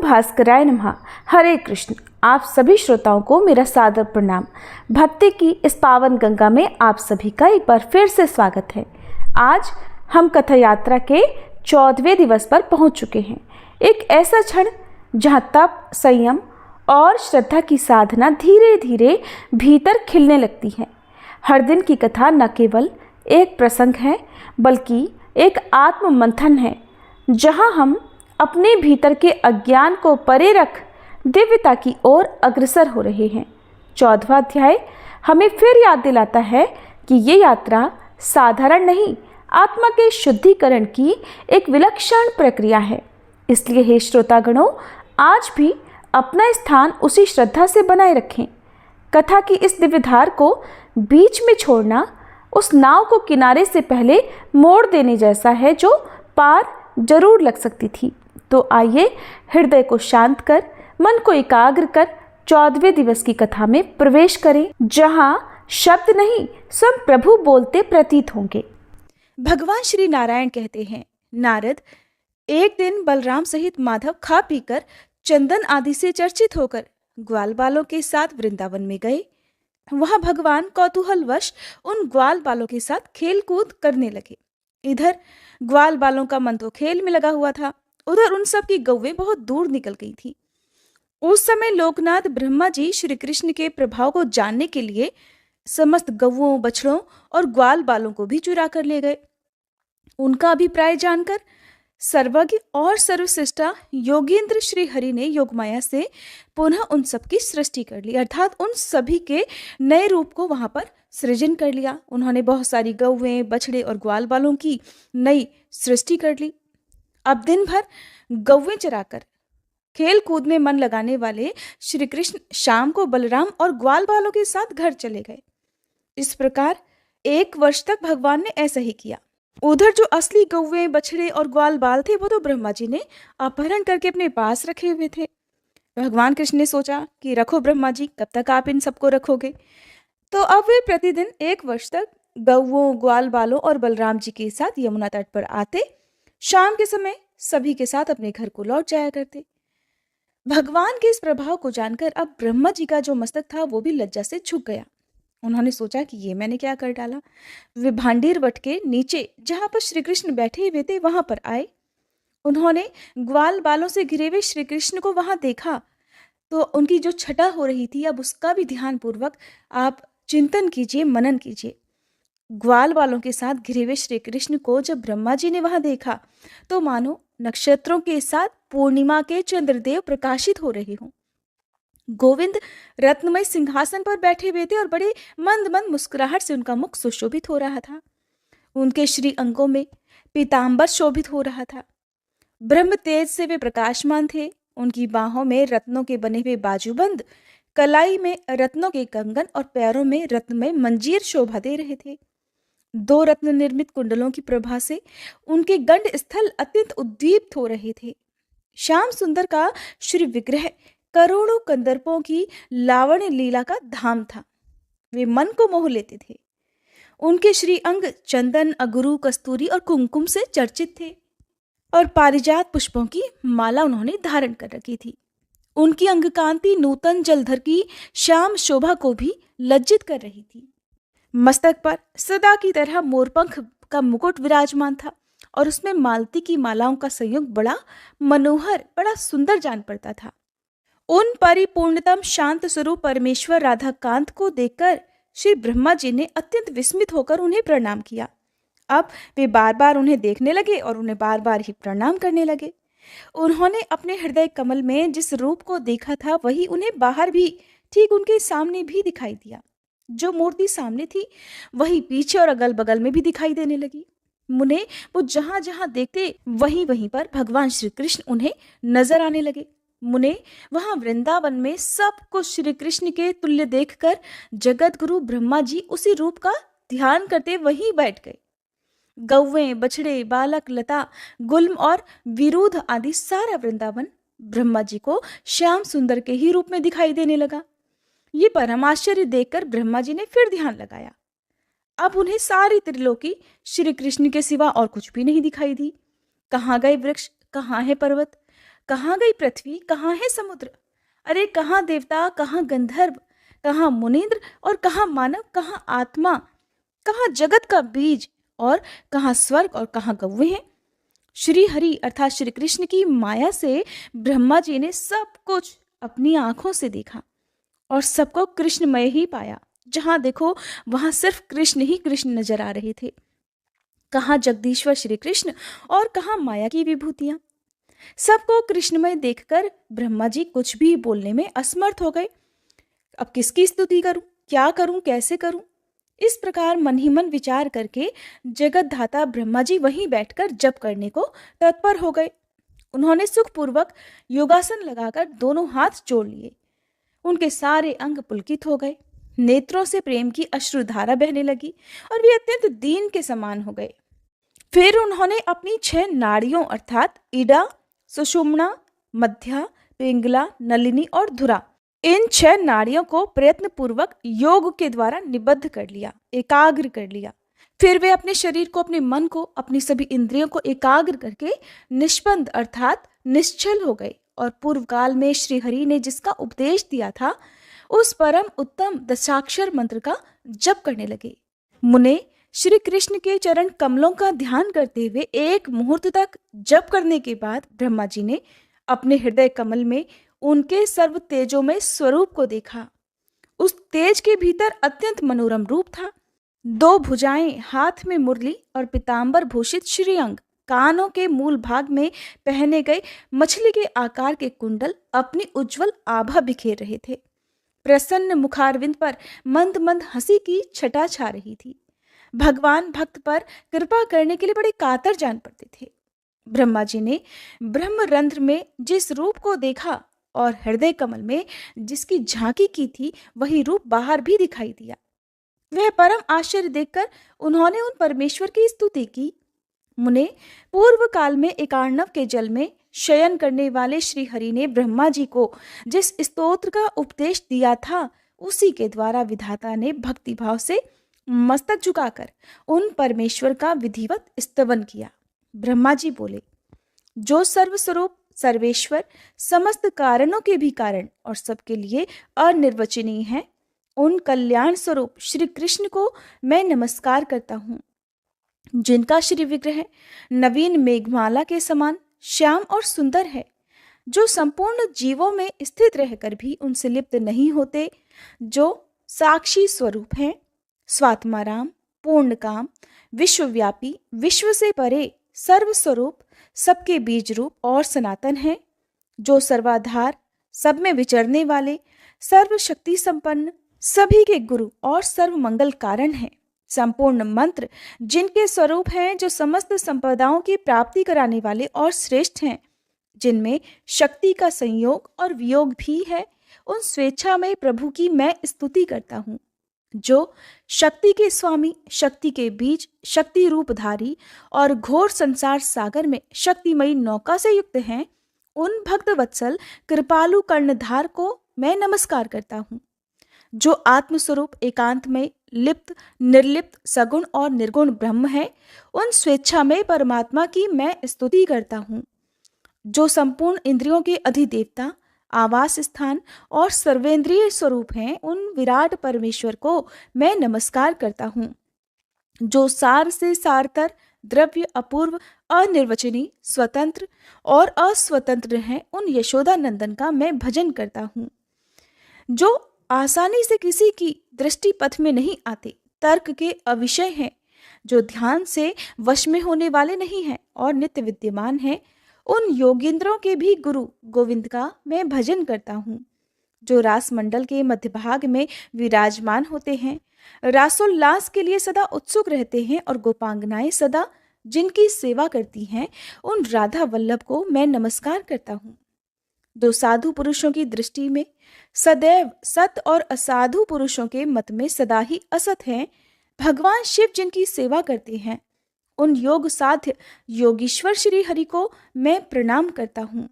भास्कराय नमः। हरे कृष्ण। आप सभी श्रोताओं को मेरा सादर प्रणाम। भक्ति की इस पावन गंगा में आप सभी का एक बार फिर से स्वागत है। आज हम कथा यात्रा के 14वें दिवस पर पहुंच चुके हैं। एक ऐसा क्षण जहां तप, संयम और श्रद्धा की साधना धीरे धीरे भीतर खिलने लगती है। हर दिन की कथा न केवल एक प्रसंग है बल्कि एक आत्म मंथन है, जहां हम अपने भीतर के अज्ञान को परे रख दिव्यता की ओर अग्रसर हो रहे हैं। 14वां अध्याय हमें फिर याद दिलाता है कि ये यात्रा साधारण नहीं, आत्मा के शुद्धिकरण की एक विलक्षण प्रक्रिया है। इसलिए हे श्रोतागणों, आज भी अपना स्थान उसी श्रद्धा से बनाए रखें। कथा की इस दिव्यधार को बीच में छोड़ना उस नाव को किनारे से पहले मोड़ देने जैसा है, जो पार जरूर लग सकती थी। तो आइए हृदय को शांत कर, मन को एकाग्र कर 14वें दिवस की कथा में प्रवेश करें, जहां शब्द नहीं स्वयं प्रभु बोलते प्रतीत होंगे। भगवान श्री नारायण कहते हैं, नारद, एक दिन बलराम सहित माधव खा पीकर चंदन आदि से चर्चित होकर ग्वाल बालों के साथ वृंदावन में गए। वहां भगवान कौतूहलवश उन ग्वाल बालों के साथ खेल कूद करने लगे। इधर ग्वाल बालों का मन तो खेल में लगा हुआ था, उधर उन सब की गौवें बहुत दूर निकल गई थी। उस समय लोकनाथ ब्रह्मा जी श्री कृष्ण के प्रभाव को जानने के लिए समस्त गौओं, बछड़ों और ग्वाल बालों को भी चुरा कर ले गए। उनका अभिप्राय जानकर सर्वज्ञ और सर्वश्रेष्ठा योगेंद्र श्री हरि ने योगमाया से पुनः उन सब की सृष्टि कर ली, अर्थात उन सभी के नए रूप को वहां पर सृजन कर लिया। उन्होंने बहुत सारी गौवें, बछड़े और ग्वाल बालों की नई सृष्टि कर ली। अब दिन भर गौवें चराकर खेल कूद में मन लगाने वाले श्री कृष्ण शाम को बलराम और ग्वाल बालों के साथ घर चले गए। इस प्रकार 1 वर्ष तक भगवान ने ऐसा ही किया। उधर जो असली गौवें, बछड़े और ग्वाल बाल थे, वो तो ब्रह्मा जी ने अपहरण करके अपने पास रखे हुए थे। भगवान कृष्ण ने सोचा कि रखो ब्रह्मा जी, कब तक आप इन सबको रखोगे। तो अब वे प्रतिदिन 1 वर्ष तक गौओं, ग्वाल बालों और बलराम जी के साथ यमुना तट पर आते, शाम के समय सभी के साथ अपने घर को लौट जाया करते। भगवान के इस प्रभाव को जानकर अब ब्रह्मा जी का जो मस्तक था वो भी लज्जा से झुक गया। उन्होंने सोचा कि ये मैंने क्या कर डाला। वे भांडीर वट के नीचे जहां पर श्री कृष्ण बैठे हुए थे वहां पर आए। उन्होंने ग्वाल बालों से घिरे हुए श्री कृष्ण को वहां देखा तो उनकी जो छटा हो रही थी, अब उसका भी ध्यान पूर्वक आप चिंतन कीजिए, मनन कीजिए। ग्वाल बालों के साथ घिरे हुए श्री कृष्ण को जब ब्रह्मा जी ने वहां देखा तो मानो नक्षत्रों के साथ पूर्णिमा के चंद्रदेव प्रकाशित हो रहे हों। गोविंद रत्नमय सिंहासन पर बैठे हुए थे और बड़े मंद मंद मुस्कुराहट से उनका मुख सुशोभित हो रहा था। उनके श्री अंगों में पीतांबर शोभित हो रहा था। ब्रह्म तेज से वे प्रकाशमान थे। उनकी बाहों में रत्नों के बने हुए बाजूबंद, कलाई में रत्नों के कंगन और पैरों में रत्नमय मंजीर शोभा दे रहे थे। 2 रत्न निर्मित कुंडलों की प्रभा से उनके गंड स्थल अत्यंत उद्दीप्त हो रहे थे। श्याम सुंदर का श्री विग्रह करोड़ों कंदर्पों की लावण्य लीला का धाम था। वे मन को मोह लेते थे। उनके श्री अंग चंदन, अगरू, कस्तूरी और कुमकुम से चर्चित थे और पारिजात पुष्पों की माला उन्होंने धारण कर रखी थी। उनकी अंगकांति नूतन जलधर की श्याम शोभा को भी लज्जित कर रही थी। मस्तक पर सदा की तरह मोरपंख का मुकुट विराजमान था और उसमें मालती की मालाओं का संयोग बड़ा मनोहर, बड़ा सुंदर जान पड़ता था। उन परिपूर्णतम शांत स्वरूप परमेश्वर राधा कांत को देखकर श्री ब्रह्मा जी ने अत्यंत विस्मित होकर उन्हें प्रणाम किया। अब वे बार बार उन्हें देखने लगे और उन्हें बार बार ही प्रणाम करने लगे। उन्होंने अपने हृदय कमल में जिस रूप को देखा था वही उन्हें बाहर भी, ठीक उनके सामने भी दिखाई दिया। जो मूर्ति सामने थी वही पीछे और अगल बगल में भी दिखाई देने लगी। मुने वो जहां जहां देखते वहीं वहीं पर भगवान श्री कृष्ण उन्हें नजर आने लगे। मुने वहां वृंदावन में सब कुछ श्री कृष्ण के तुल्य देखकर जगत गुरु ब्रह्मा जी उसी रूप का ध्यान करते वहीं बैठ गए। गौवें, बछड़े, बालक, लता, गुल्म और विरुद्ध आदि सारा वृंदावन ब्रह्मा जी को श्याम सुंदर के ही रूप में दिखाई देने लगा। ये परम आश्चर्य देखकर ब्रह्मा जी ने फिर ध्यान लगाया। अब उन्हें सारी त्रिलोकी श्री कृष्ण के सिवा और कुछ भी नहीं दिखाई दी। कहाँ गए वृक्ष, कहाँ है पर्वत, कहाँ गई पृथ्वी, कहाँ है समुद्र? अरे कहाँ देवता, कहाँ गंधर्व, कहाँ मुनींद्र और कहाँ मानव, कहाँ आत्मा, कहाँ जगत का बीज और कहाँ स्वर्ग और कहाँ कौवे हैं? श्री हरि अर्थात श्री कृष्ण की माया से ब्रह्मा जी ने सब कुछ अपनी आंखों से देखा और सबको कृष्णमय ही पाया। जहां देखो वहां सिर्फ कृष्ण ही कृष्ण नजर आ रहे थे। कहाँ जगदीश्वर श्री कृष्ण और कहाँ माया की विभूतियां। सबको कृष्णमय देखकर ब्रह्मा जी कुछ भी बोलने में असमर्थ हो गए। अब किसकी स्तुति करूं, क्या करूं, कैसे करूं? इस प्रकार मन ही मन विचार करके जगत धाता ब्रह्मा जी वहीं बैठकर जप करने को तत्पर हो गए। उन्होंने सुखपूर्वक योगासन लगाकर दोनों हाथ जोड़ लिए। उनके सारे अंग पुलकित हो गए, नेत्रों से प्रेम की अश्रुधारा बहने लगी और वे अत्यंत दीन के समान हो गए। फिर उन्होंने अपनी 6 नाड़ियों अर्थात इड़ा, सुषुम्ना, मध्या, पिंगला, नलिनी और धुरा, इन 6 नाड़ियों को प्रयत्न पूर्वक योग के द्वारा निबद्ध कर लिया, एकाग्र कर लिया। फिर वे अपने शरीर को, अपने मन को, अपनी सभी इंद्रियों को एकाग्र करके निष्पन्द अर्थात निश्चल हो गए और पूर्व काल में श्री हरि ने जिसका उपदेश दिया था उस परम उत्तम दशाक्षर मंत्र का जप करने लगे। मुने श्री कृष्ण के चरण कमलों का ध्यान करते हुए एक मुहूर्त तक जप करने के बाद ब्रह्मा जी ने अपने हृदय कमल में उनके सर्व तेजोमय स्वरूप को देखा। उस तेज के भीतर अत्यंत मनोरम रूप था। 2 भुजाएं, हाथ में मुरली और पीतांबर भूषित श्रीअंग, कानों के मूल भाग में पहने गए मछली के आकार के कुंडल अपनी उज्जवल आभा बिखेर रहे थे। प्रसन्न मुखारविंद पर मंद मंद हंसी की छटा छा रही थी। भगवान भक्त पर कृपा करने के लिए बड़े कातर जान पड़ते थे। ब्रह्मा जी ने ब्रह्मरंध्र में जिस रूप को देखा और हृदय कमल में जिसकी झांकी की थी वही रूप बाहर भी दिखाई दिया। वह परम आश्चर्य देखकर उन्होंने उन परमेश्वर की स्तुति की। मुने, पूर्व काल में एकार्णव के जल में शयन करने वाले श्री हरि ने ब्रह्मा जी को जिस स्तोत्र का उपदेश दिया था उसी के द्वारा विधाता ने भक्तिभाव से मस्तक झुकाकर उन परमेश्वर का विधिवत स्तवन किया। ब्रह्मा जी बोले, जो सर्वस्वरूप सर्वेश्वर, समस्त कारणों के भी कारण और सबके लिए अनिर्वचनीय है, उन कल्याण स्वरूप श्री कृष्ण को मैं नमस्कार करता हूँ, जिनका श्री विग्रह नवीन मेघमाला के समान श्याम और सुंदर है, जो संपूर्ण जीवों में स्थित रहकर भी उनसे लिप्त नहीं होते, जो साक्षी स्वरूप हैं, स्वात्माराम, पूर्ण काम, विश्वव्यापी, विश्व से परे, सर्वस्वरूप, सबके बीज रूप और सनातन है, जो सर्वाधार, सब में विचरने वाले, सर्वशक्ति संपन्न, सभी के गुरु और सर्व मंगल कारण है, संपूर्ण मंत्र जिनके स्वरूप हैं, जो समस्त संपदाओं की प्राप्ति कराने वाले और श्रेष्ठ हैं, जिनमें शक्ति का संयोग और वियोग भी है, उन स्वेच्छामय प्रभु की मैं स्तुति करता हूँ, जो शक्ति के स्वामी, शक्ति के बीज, शक्ति रूपधारी और घोर संसार सागर में शक्तिमयी नौका से युक्त हैं, उन भक्त वत्सल कृपालु कर्णधार को मैं नमस्कार करता हूँ, जो आत्मस्वरूप एकांत में लिप्त, निर्लिप्त, सगुण और निर्गुण ब्रह्म है, उन स्वेच्छामय परमात्मा की मैं स्तुति करता हूँ, जो संपूर्ण इंद्रियों के अधिदेवता, आवास स्थान और सर्वेंद्रिय स्वरूप हैं, उन विराट परमेश्वर को मैं नमस्कार करता हूँ, जो सार से सारतर, द्रव्य, अपूर्व, अनिर्वचनीय, स्वतंत्र और अस्वतंत्र हैं, उन यशोदा नंदन का मैं भजन करता हूँ, जो आसानी से किसी की दृष्टि पथ में नहीं आते, तर्क के अविषय हैं, जो ध्यान से वश में होने वाले नहीं हैं और नित्य विद्यमान हैं, उन योगींद्रों के भी गुरु गोविंद का मैं भजन करता हूँ, जो रास मंडल के मध्य भाग में विराजमान होते हैं, रासोल्लास के लिए सदा उत्सुक रहते हैं और गोपांगनाएं सदा जिनकी सेवा करती हैं, उन राधा वल्लभ को मैं नमस्कार करता हूँ, जो साधु पुरुषों की दृष्टि में सदैव सत और असाधु पुरुषों के मत में सदा ही असत हैं, भगवान शिव जिनकी सेवा करते हैं, उन योग साध्य योगीश्वर श्री हरि को मैं प्रणाम करता हूँ,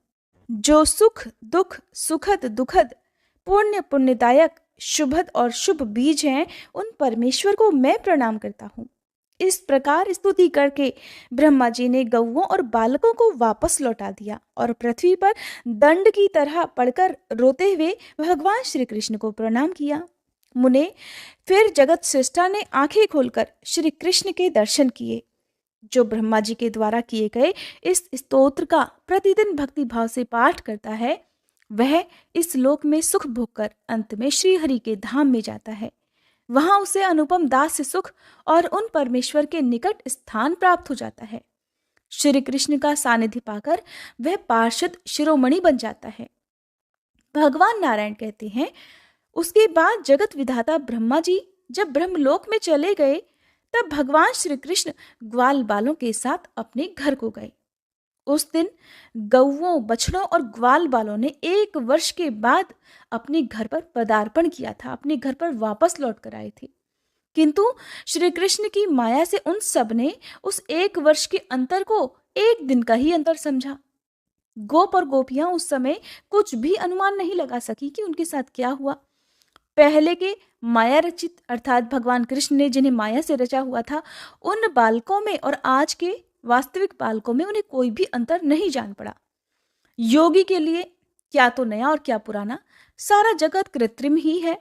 जो सुख दुख, सुखद दुखद, पुण्य पुण्यदायक, शुभद और शुभ बीज हैं, उन परमेश्वर को मैं प्रणाम करता हूँ, इस प्रकार स्तुति करके ब्रह्मा जी ने गौओं और बालकों को वापस लौटा दिया और पृथ्वी पर दंड की तरह पड़कर रोते हुए भगवान श्री कृष्ण को प्रणाम किया। मुने फिर जगत सृष्टा ने आंखें खोलकर श्री कृष्ण के दर्शन किए। जो ब्रह्मा जी के द्वारा किए गए इस स्तोत्र का प्रतिदिन भक्ति भाव से पाठ करता है, वह इस लोक में सुख भोगकर अंत में श्री हरि के धाम में जाता है। वहां उसे अनुपम दास सुख और उन परमेश्वर के निकट स्थान प्राप्त हो जाता है। श्री कृष्ण का सानिध्य पाकर वह पार्षद शिरोमणि बन जाता है। भगवान नारायण कहते हैं, उसके बाद जगत विधाता ब्रह्मा जी जब ब्रह्मलोक में चले गए, तब भगवान श्री कृष्ण ग्वाल बालों के साथ अपने घर को गए। उस दिन गौओं, बछड़ों और ग्वाल बालों ने 1 वर्ष के बाद अपने घर पर पदार्पण किया था, अपने घर पर वापस लौट कर आए थे। किंतु श्री कृष्ण की माया से उन सब ने उस 1 वर्ष के अंतर को 1 दिन का ही अंतर समझा। गोप और गोपियां उस समय कुछ भी अनुमान नहीं लगा सकी कि उनके साथ क्या हुआ। पहले के माया रचित अर्थात भगवान कृष्ण ने जिन्हें माया से रचा हुआ था, उन बालकों में और आज के वास्तविक बालकों में उन्हें कोई भी अंतर नहीं जान पड़ा। योगी के लिए क्या तो नया और क्या पुराना, सारा जगत कृत्रिम ही है।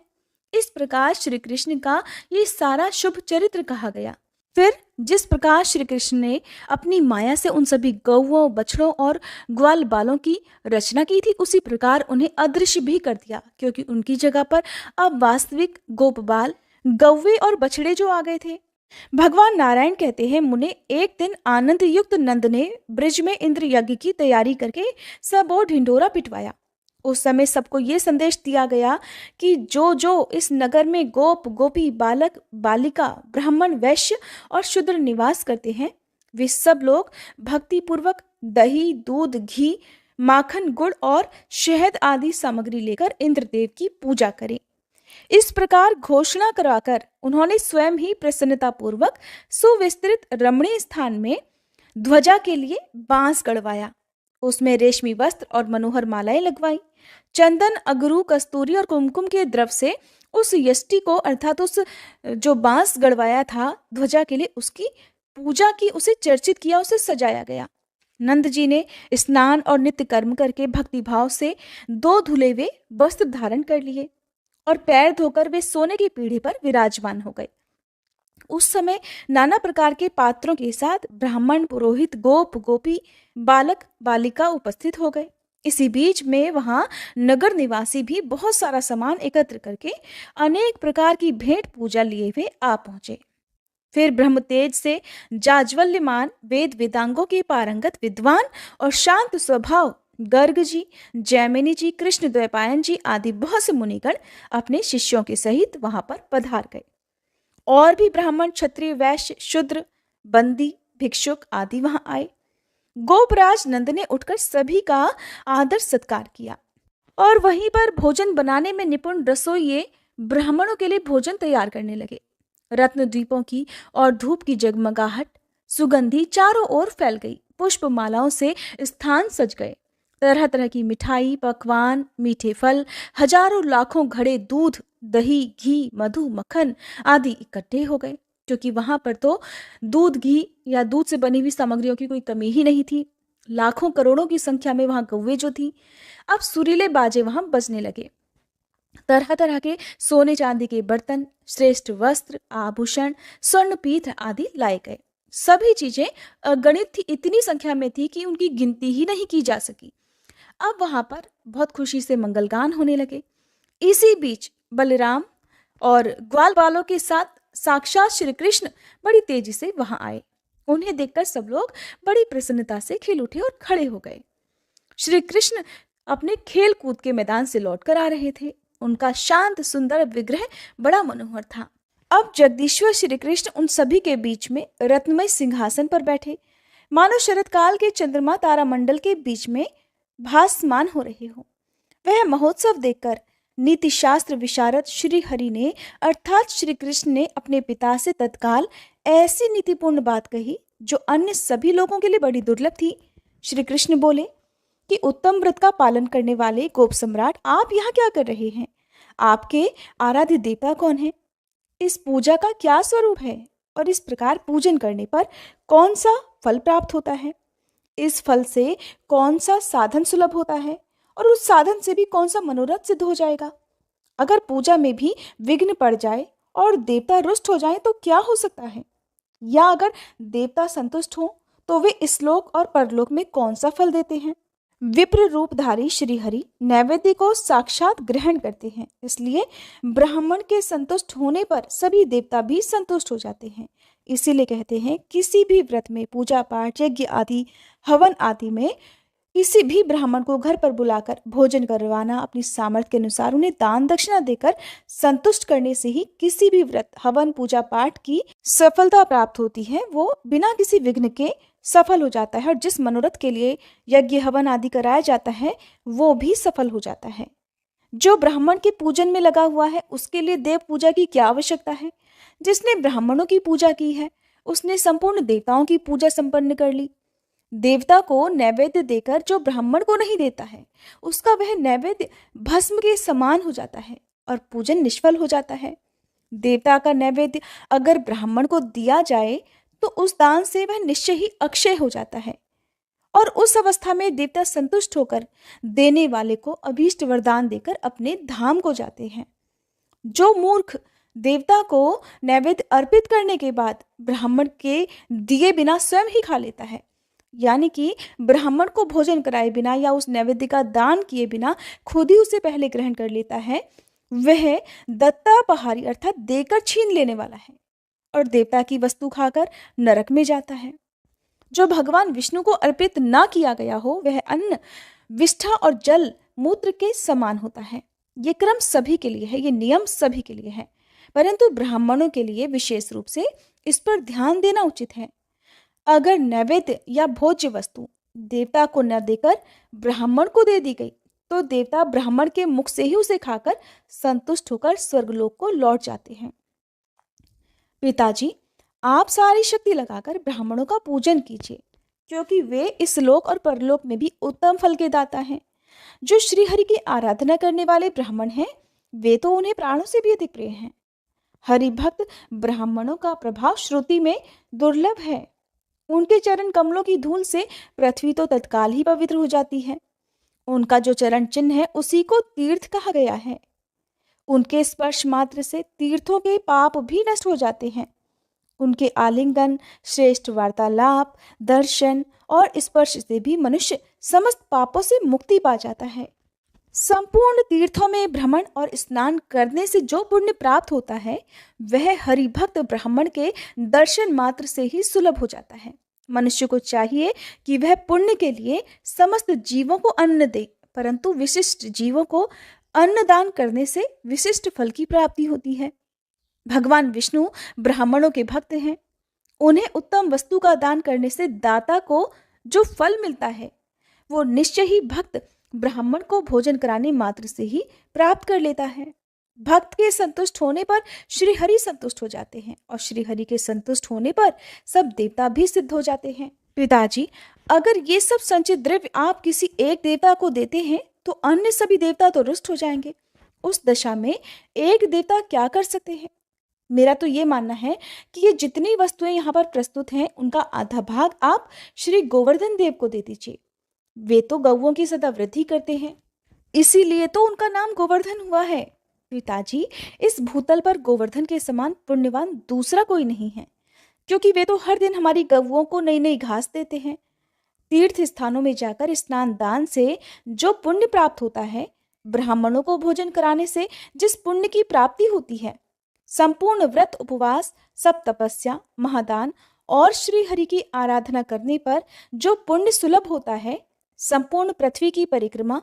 इस प्रकार श्री कृष्ण का ये सारा शुभ चरित्र कहा गया। फिर जिस प्रकार श्री कृष्ण ने अपनी माया से उन सभी गौओं, बछड़ों और ग्वाल बालों की रचना की थी, उसी प्रकार उन्हें अदृश्य भी कर दिया, क्योंकि उनकी जगह पर अब वास्तविक गोप बाल, गौवे और बछड़े जो आ गए थे। भगवान नारायण कहते हैं, मुने एक दिन आनंद युक्त नंद ने ब्रिज में इंद्र यज्ञ की तैयारी करके सब और ढिंढोरा पिटवाया। उस समय सबको ये संदेश दिया गया कि जो जो इस नगर में गोप, गोपी, बालक, बालिका, ब्राह्मण, वैश्य और शूद्र निवास करते हैं, वे सब लोग भक्ति पूर्वक दही, दूध, घी, माखन, गुड़ और शहद आदि सामग्री लेकर इंद्रदेव की पूजा करें। इस प्रकार घोषणा कराकर उन्होंने स्वयं ही प्रसन्नता पूर्वक सुविस्तृत रमणीय स्थान में ध्वजा के लिए बांस गड़वाया। उसमें रेशमी वस्त्र और मनोहर मालाएं लगवाई। चंदन, अगरू, कस्तूरी और कुमकुम के द्रव से उस यष्टि को अर्थात उस जो बांस गड़वाया था ध्वजा के लिए, उसकी पूजा की, उसे चर्चित किया, उसे सजाया गया। नंद जी ने स्नान और नित्य कर्म करके भक्ति भाव से 2 धुले हुए वस्त्र धारण कर लिए और पैर धोकर वे सोने की पीढ़ी पर विराजमान हो गए। उस समय नाना प्रकार के पात्रों के साथ ब्राह्मण, पुरोहित, गोप, गोपी, बालक, बालिका उपस्थित हो गए। इसी बीच में वहां नगर निवासी भी बहुत सारा सामान एकत्र करके अनेक प्रकार की भेंट पूजा लिए हुए आ पहुंचे। फिर ब्रह्म तेज से जाज्वल्यमान वेद वेदांगों के पारंगत विद्वान और शांत स्वभाव गर्ग जी, जैमिनी जी, कृष्ण द्वैपायन जी आदि बहुत से मुनिगण अपने शिष्यों के सहित वहां पर पधार गए। और भी ब्राह्मण, क्षत्रिय, वैश्य, शूद्र, बंदी, भिक्षुक आदि वहां आए। गोपराज नंद ने उठकर सभी का आदर सत्कार किया और वहीं पर भोजन बनाने में निपुण रसोइये ब्राह्मणों के लिए भोजन तैयार करने लगे। रत्न द्वीपों की और धूप की जगमगाहट, सुगंधी चारों ओर फैल गई। पुष्प मालाओं से स्थान सज गए। तरह तरह की मिठाई, पकवान, मीठे फल, हजारों लाखों घड़े दूध, दही, घी, मधु, मक्खन आदि इकट्ठे हो गए, क्योंकि वहां पर तो दूध, घी या दूध से बनी हुई सामग्रियों की कोई कमी ही नहीं थी। लाखों करोड़ों की संख्या में वहां गौवे जो थी। अब सुरीले बाजे वहां बजने लगे। तरह तरह के सोने चांदी के बर्तन, श्रेष्ठ वस्त्र, आभूषण, स्वर्ण पीठ आदि लाए गए। सभी चीजें अगणित थी, इतनी संख्या में थी कि उनकी गिनती ही नहीं की जा सकी। अब वहां पर बहुत खुशी से मंगलगान होने लगे। इसी बीच बलराम और ग्वाल बालों के साथ साक्षात श्री कृष्ण बड़ी तेजी से वहां आए। उन्हें देखकर सब लोग बड़ी प्रसन्नता से खिल उठे और खड़े हो गए। श्री कृष्ण अपने खेल कूद के मैदान से लौटकर आ रहे थे। उनका शांत सुंदर विग्रह बड़ा मनोहर था। अब जगदीश्वर श्री कृष्ण उन सभी के बीच में रत्नमय सिंहासन पर बैठे, मानो शरद काल के चंद्रमा तारा मंडल के बीच में भासमान हो रहे हो। वह महोत्सव देखकर नीति शास्त्र विशारद श्री हरि ने अर्थात श्री कृष्ण ने अपने पिता से तत्काल ऐसी नीतिपूर्ण बात कही जो अन्य सभी लोगों के लिए बड़ी दुर्लभ थी। श्री कृष्ण बोले कि उत्तम व्रत का पालन करने वाले गोप सम्राट, आप यहाँ क्या कर रहे हैं? आपके आराध्य देवता कौन है? इस पूजा का क्या स्वरूप है? और इस प्रकार पूजन करने पर कौन सा फल प्राप्त होता है, इस फल से कौन सा साधन सुलभ होता है और उस साधन से भी कौन सा मनोरथ सिद्ध हो जाएगा। अगर पूजा में भी विघ्न पड़ जाए और देवता रुष्ट हो जाए तो क्या हो सकता है, या अगर देवता संतुष्ट हो तो वे इस लोक और परलोक में कौन सा फल देते हैं। विप्र रूपधारी श्रीहरि नैवेद्य को साक्षात ग्रहण करते हैं, इसलिए ब्राह्मण के संतुष्ट होने पर सभी देवता भी संतुष्ट हो जाते हैं। इसीलिए कहते हैं किसी भी व्रत में, पूजा पाठ, यज्ञ आदि, हवन आदि में किसी भी ब्राह्मण को घर पर बुलाकर भोजन करवाना, अपनी सामर्थ्य के अनुसार उन्हें दान दक्षिणा देकर संतुष्ट करने से ही किसी भी व्रत, हवन, पूजा पाठ की सफलता प्राप्त होती है। वो बिना किसी विघ्न के सफल हो जाता है और जिस मनोरथ के लिए यज्ञ हवन आदि कराया जाता है वो भी सफल हो जाता है। जो ब्राह्मण के पूजन में लगा हुआ है उसके लिए देव पूजा की क्या आवश्यकता है। जिसने ब्राह्मणों की पूजा की है उसने संपूर्ण देवताओं की पूजा संपन्न कर ली। देवता को नैवेद्य देकर जो ब्राह्मण को नहीं देता है उसका वह नैवेद्य भस्म के समान हो जाता है और पूजन निष्फल हो जाता है। देवता का नैवेद्य अगर ब्राह्मण को दिया जाए तो उस दान से वह निश्चय ही अक्षय हो जाता है और उस अवस्था में देवता संतुष्ट होकर देने वाले को अभीष्ट वरदान देकर अपने धाम को जाते हैं। जो मूर्ख देवता को नैवेद्य अर्पित करने के बाद ब्राह्मण के दिए बिना स्वयं ही खा लेता है, यानी कि ब्राह्मण को भोजन कराए बिना या उस नैवेद्य का दान किए बिना खुद ही उसे पहले ग्रहण कर लेता है, वह दत्तापहारी अर्थात देकर छीन लेने वाला है और देवता की वस्तु खाकर नरक में जाता है। जो भगवान विष्णु को अर्पित ना किया गया हो वह अन्न, विष्ठा और जल मूत्र के समान होता है। ये क्रम सभी के लिए है, ये नियम सभी के लिए है, परंतु ब्राह्मणों के लिए विशेष रूप से इस पर ध्यान देना उचित है। अगर नैवेद्य या भोज्य वस्तु देवता को न देकर ब्राह्मण को दे दी गई तो देवता ब्राह्मण के मुख से ही उसे खाकर संतुष्ट होकर स्वर्गलोक को लौट जाते हैं। पिताजी, आप सारी शक्ति लगाकर ब्राह्मणों का पूजन कीजिए, क्योंकि वे इस लोक और परलोक में भी उत्तम फल के दाता हैं। जो श्री हरि की आराधना करने वाले ब्राह्मण हैं वे तो उन्हें प्राणों से भी अधिक प्रिय हैं। हरि भक्त ब्राह्मणों का प्रभाव श्रुति में दुर्लभ है। उनके चरण कमलों की धूल से पृथ्वी तो तत्काल ही पवित्र हो जाती है। उनका जो चरण चिन्ह है उसी को तीर्थ कहा गया है। उनके स्पर्श मात्र से तीर्थों के पाप भी नष्ट हो जाते हैं। उनके आलिंगन, श्रेष्ठ वार्तालाप, दर्शन और स्पर्श से भी मनुष्य समस्त पापों से मुक्ति पा जाता है। संपूर्ण तीर्थों में भ्रमण और स्नान करने से जो पुण्य प्राप्त होता है वह हरिभक्त ब्राह्मण के दर्शन मात्र से ही सुलभ हो जाता है। मनुष्य को चाहिए कि वह पुण्य के लिए समस्त जीवों को अन्न दे, परंतु विशिष्ट जीवों को अन्नदान करने से विशिष्ट फल की प्राप्ति होती है। भगवान विष्णु ब्राह्मणों के भक्त हैं। उन्हें उत्तम वस्तु का दान करने से दाता को जो फल मिलता है वो निश्चय ही भक्त ब्राह्मण को भोजन कराने मात्र से ही प्राप्त कर लेता है। भक्त के संतुष्ट होने पर श्री हरि संतुष्ट हो जाते हैं और श्री हरि के संतुष्ट होने पर सब देवता भी सिद्ध हो जाते हैं। पिताजी, अगर ये सब संचित द्रव्य आप किसी एक देवता को देते हैं तो अन्य सभी देवता तो रुष्ट हो जाएंगे। उस दशा में एक देवता क्या कर सकते हैं। मेरा तो ये मानना है कि ये जितनी वस्तुएं यहाँ पर प्रस्तुत हैं उनका आधा भाग आप श्री गोवर्धन देव को दे दीजिए। वे तो गौओं की सदा वृद्धि करते हैं, इसीलिए तो उनका नाम गोवर्धन हुआ है। पिताजी, इस भूतल पर गोवर्धन के समान पुण्यवान दूसरा कोई नहीं है, क्योंकि वे तो हर दिन हमारी गौओं को नई नई घास देते हैं। तीर्थ स्थानों में जाकर स्नान दान से जो पुण्य प्राप्त होता है, ब्राह्मणों को भोजन कराने से जिस पुण्य की प्राप्ति होती है, संपूर्ण व्रत, उपवास, सब तपस्या, महादान और श्री हरि की आराधना करने पर जो पुण्य सुलभ होता है, संपूर्ण पृथ्वी की परिक्रमा,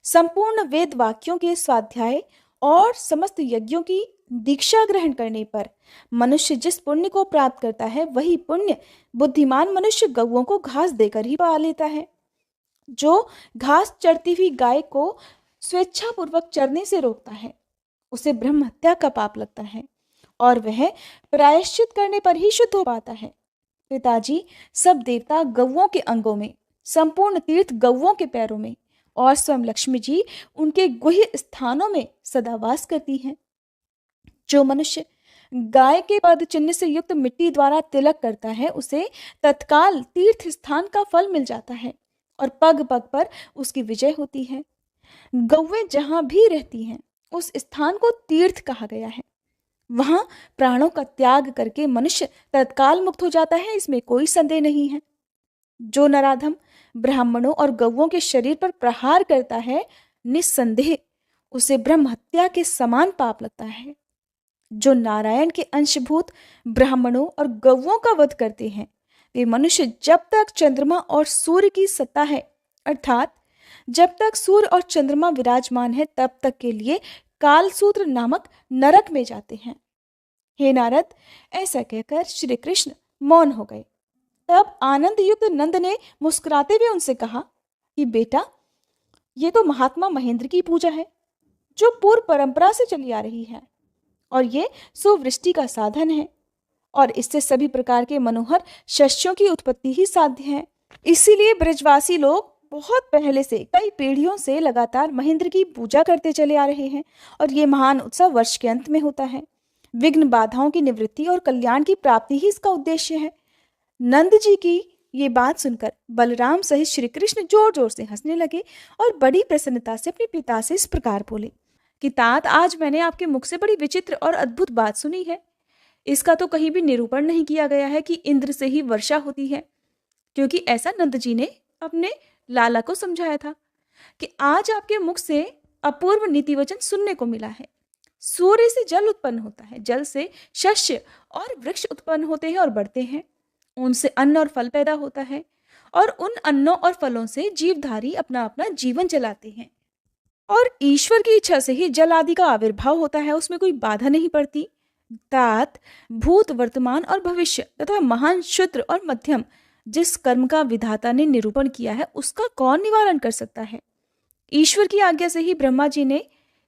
संपूर्ण वेद वाक्यों के स्वाध्याय और समस्त यज्ञों की दीक्षा ग्रहण करने पर मनुष्य जिस पुण्य को प्राप्त करता है वही पुण्य बुद्धिमान मनुष्य गौओं को घास देकर ही पा लेता है। जो घास चरती हुई गाय को स्वेच्छापूर्वक चरने से रोकता है उसे ब्रह्म हत्या का पाप लगता है और वह प्रायश्चित करने पर ही शुद्ध हो पाता है। पिताजी, सब देवता गौओं के अंगों में, संपूर्ण तीर्थ गौओं के पैरों में और स्वयं लक्ष्मी जी उनके गुह्य स्थानों में सदा वास करती हैं। जो मनुष्य गाय के पद चिन्ह से युक्त मिट्टी द्वारा तिलक करता है उसे तत्काल तीर्थ स्थान का फल मिल जाता है और पग पग पर उसकी विजय होती है। गौएं जहां भी रहती हैं उस स्थान को तीर्थ कहा गया है। वहां प्राणों का त्याग करके मनुष्य तत्काल मुक्त हो जाता है, इसमें कोई संदेह नहीं है। जो नराधम ब्राह्मणों और गौओं के शरीर पर प्रहार करता है, निस्संदेह उसे ब्रह्म हत्या के समान पाप लगता है। जो नारायण के अंशभूत ब्राह्मणों और गौओं का वध करते हैं, वे मनुष्य जब तक चंद्रमा और सूर्य की सत्ता है, अर्थात जब तक सूर्य और चंद्रमा विराजमान है, तब तक के लिए कालसूत्र नामक नरक में जाते हैं। हे नारद, ऐसा कहकर श्री कृष्ण मौन हो गए। तब आनंद युक्त नंद ने मुस्कुराते हुए उनसे कहा कि बेटा, ये तो महात्मा महेंद्र की पूजा है जो पूर्व परंपरा से चली आ रही है, और ये सुवृष्टि का साधन है, और इससे सभी प्रकार के मनोहर शस्यों की उत्पत्ति ही साध्य है। इसीलिए ब्रजवासी लोग बहुत पहले से कई पीढ़ियों से लगातार महेंद्र की पूजा करते चले आ रहे हैं, और ये महान उत्सव वर्ष के अंत में होता है। विघ्न बाधाओं की निवृत्ति और कल्याण की प्राप्ति ही इसका उद्देश्य है। नंद जी की ये बात सुनकर बलराम सहित श्री कृष्ण जोर जोर से हंसने लगे और बड़ी प्रसन्नता से अपने पिता से इस प्रकार बोले कि तात, आज मैंने आपके मुख से बड़ी विचित्र और अद्भुत बात सुनी है। इसका तो कहीं भी निरूपण नहीं किया गया है कि इंद्र से ही वर्षा होती है, क्योंकि ऐसा नंद जी ने अपने लाला को समझाया था कि आज आपके मुख से अपूर्व नीति वचन सुनने को मिला है। सूर्य से जल उत्पन्न होता है, जल से शस्य और वृक्ष उत्पन्न होते हैं और बढ़ते हैं, उनसे अन्न और फल पैदा होता है, और उन अन्नों और फलों से जीवधारी अपना अपना जीवन चलाते हैं, और ईश्वर की इच्छा से ही जल आदि का आविर्भाव होता है, उसमें कोई बाधा नहीं पड़ती। तात, भूत, वर्तमान और भविष्य तथा महान, क्षुद्र और मध्यम जिस कर्म का विधाता ने निरूपण किया है, उसका कौन निवारण कर सकता है। ईश्वर की आज्ञा से ही ब्रह्मा जी ने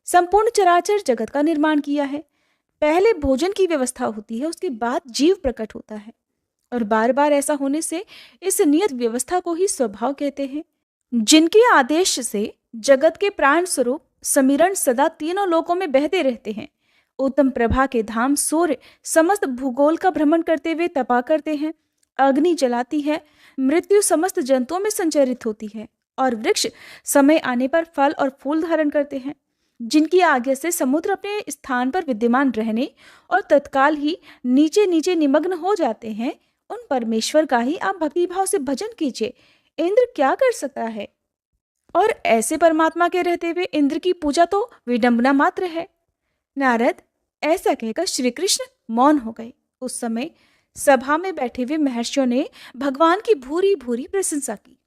संपूर्ण चराचर जगत का निर्माण किया है। पहले भोजन की व्यवस्था होती है, उसके बाद जीव प्रकट होता है, और बार बार ऐसा होने से इस नियत व्यवस्था को ही स्वभाव कहते हैं। जिनके आदेश से जगत के प्राण स्वरूप समीरण सदा तीनों लोकों में बहते रहते हैं। उत्तम प्रभा के धाम सूर्य समस्त भूगोल का भ्रमण करते हुए तपा करते हैं, अग्नि जलाती है, मृत्यु समस्त जंतुओं में संचरित होती है, और वृक्ष समय आने पर फल और फूल धारण करते हैं। जिनकी आज्ञा से समुद्र अपने स्थान पर विद्यमान रहने और तत्काल ही नीचे नीचे निमग्न हो जाते हैं, उन परमेश्वर का ही आप भक्तिभाव से भजन कीजिए। इंद्र क्या कर सकता है? और ऐसे परमात्मा के रहते हुए इंद्र की पूजा तो विडंबना मात्र है। नारद, ऐसा कहकर श्री कृष्ण मौन हो गए। उस समय सभा में बैठे हुए महर्षियों ने भगवान की भूरी भूरी प्रशंसा की।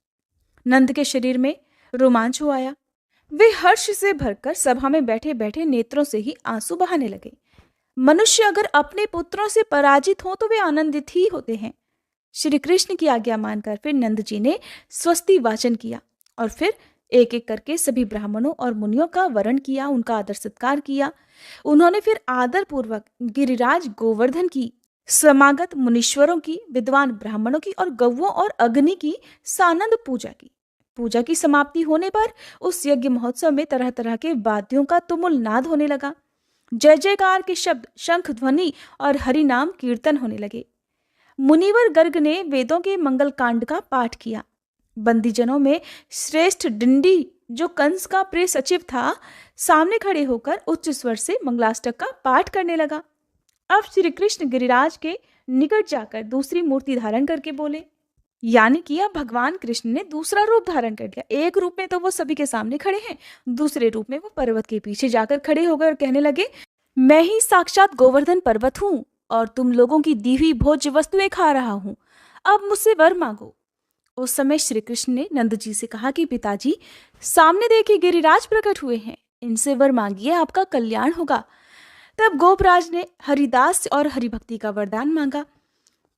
नंद के शरीर में रोमांच हो आया। वे हर्ष से भरकर सभा में बैठे बैठे नेत्रों से ही आंसू बहाने लगे। मनुष्य अगर अपने पुत्रों से पराजित हो तो वे आनंदित ही होते हैं। श्री कृष्ण की आज्ञा मानकर फिर नंद जी ने स्वस्ति वाचन किया, और फिर एक एक करके सभी ब्राह्मणों और मुनियों का वरण किया, उनका आदर सत्कार किया। उन्होंने फिर आदर पूर्वक गिरिराज गोवर्धन की, समागत मुनीश्वरों की, विद्वान ब्राह्मणों की और गौओं और अग्नि की सानंद पूजा की। पूजा की समाप्ति होने पर उस यज्ञ महोत्सव में तरह तरह के वाद्यों का तुमुल नाद होने लगा। जय जयकार के शब्द, शंख ध्वनि और हरि नाम कीर्तन होने लगे। मुनिवर गर्ग ने वेदों के मंगल कांड का पाठ किया। बंदीजनों में श्रेष्ठ डिंडी, जो कंस का प्रिय सचिव था, सामने खड़े होकर उच्च स्वर से मंगलाष्टक का पाठ करने लगा। अब श्री कृष्ण गिरिराज के निकट जाकर दूसरी मूर्ति धारण करके बोले, यानी कि अब भगवान कृष्ण ने दूसरा रूप धारण कर लिया। एक रूप में तो वो सभी के सामने खड़े हैं, दूसरे रूप में वो पर्वत के पीछे जाकर खड़े हो गए और कहने लगे, मैं ही साक्षात गोवर्धन पर्वत हूँ और तुम लोगों की दी हुई भोज्य वस्तुएं खा रहा हूँ। अब मुझसे वर मांगो। उस समय श्री कृष्ण ने नंद जी से कहा कि पिताजी, सामने देखिए गिरिराज प्रकट हुए हैं, इनसे वर मांगिए, आपका कल्याण होगा। तब गोपराज ने हरिदास और हरिभक्ति का वरदान मांगा।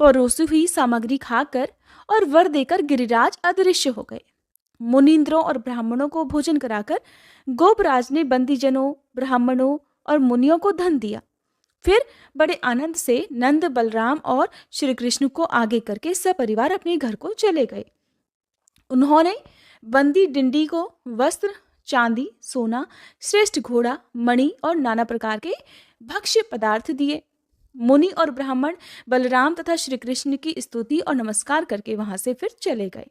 परोसी हुई सामग्री खाकर और वर देकर गिरिराज अदृश्य हो गए। मुनींद्रों और ब्राह्मणों को भोजन कराकर गोपराज ने बंदीजनों, ब्राह्मणों और मुनियों को धन दिया। फिर बड़े आनंद से नंद, बलराम और श्री कृष्ण को आगे करके सपरिवार अपने घर को चले गए। उन्होंने बंदी डिंडी को वस्त्र, चांदी, सोना, श्रेष्ठ घोड़ा, मणि और नाना प्रकार के भक्ष्य पदार्थ दिए। मुनि और ब्राह्मण बलराम तथा श्री कृष्ण की स्तुति और नमस्कार करके वहां से फिर चले गए।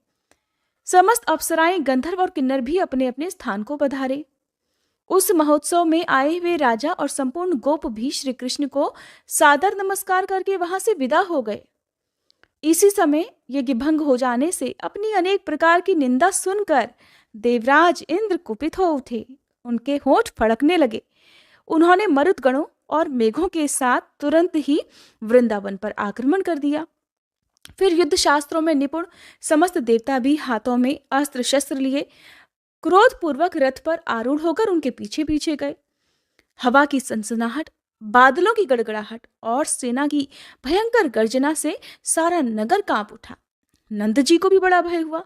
समस्त अप्सराएं, गंधर्व और किन्नर भी अपने अपने स्थान को पधारे। उस महोत्सव में आए हुए राजा और संपूर्ण गोप भी श्री कृष्ण को सादर नमस्कार करके वहां से विदा हो गए। इसी समय यज्ञ भंग हो जाने से अपनी अनेक प्रकार की निंदा सुनकर देवराज इंद्र कुपित हो उठे। उनके होंठ फड़कने लगे। उन्होंने मरुदगणों और मेघों के साथ तुरंत ही वृंदावन पर आक्रमण कर दिया। फिर युद्ध शास्त्रों में निपुण समस्त देवता भी हाथों में अस्त्र शस्त्र लिए क्रोधपूर्वक रथ पर आरूढ़ होकर उनके पीछे पीछे गए। हवा की सनसनाहट, बादलों की गड़गड़ाहट और सेना की भयंकर गर्जना से सारा नगर कांप उठा। नंद जी को भी बड़ा भय हुआ,